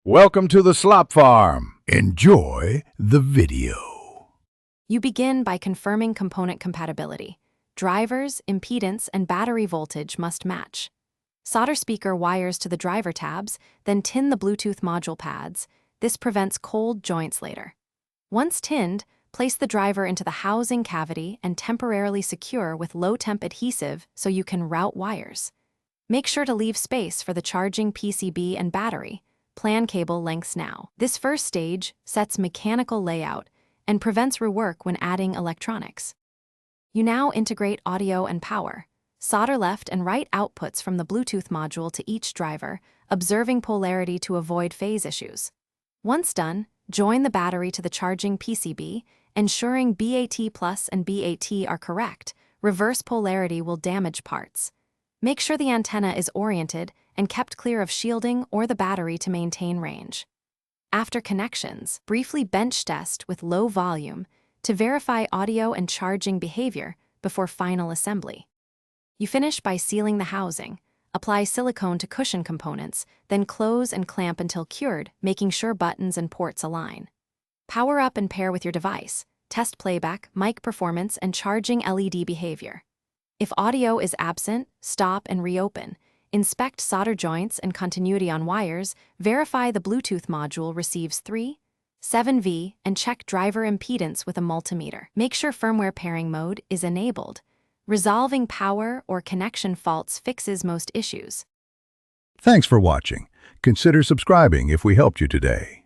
Welcome to the Slop Farm. Enjoy the video. You begin by confirming component compatibility. Drivers, impedance, and battery voltage must match. Solder speaker wires to the driver tabs, then tin the Bluetooth module pads. This prevents cold joints later. Once tinned, place the driver into the housing cavity and temporarily secure with low-temp adhesive so you can route wires. Make sure to leave space for the charging PCB and battery. Plan cable lengths now. This first stage sets mechanical layout and prevents rework when adding electronics. You now integrate audio and power. Solder left and right outputs from the Bluetooth module to each driver, observing polarity to avoid phase issues. Once done, join the battery to the charging PCB, ensuring BAT plus and BAT are correct. Reverse polarity will damage parts. Make sure the antenna is oriented and kept clear of shielding or the battery to maintain range. After connections, briefly bench test with low volume to verify audio and charging behavior before final assembly. You finish by sealing the housing. Apply silicone to cushion components, then close and clamp until cured, making sure buttons and ports align. Power up and pair with your device. Test playback, mic performance, and charging LED behavior. If audio is absent, stop and reopen. Inspect solder joints and continuity on wires, verify the Bluetooth module receives 3.7V, and check driver impedance with a multimeter. Make sure firmware pairing mode is enabled. Resolving power or connection faults fixes most issues. Thanks for watching. Consider subscribing if we helped you today.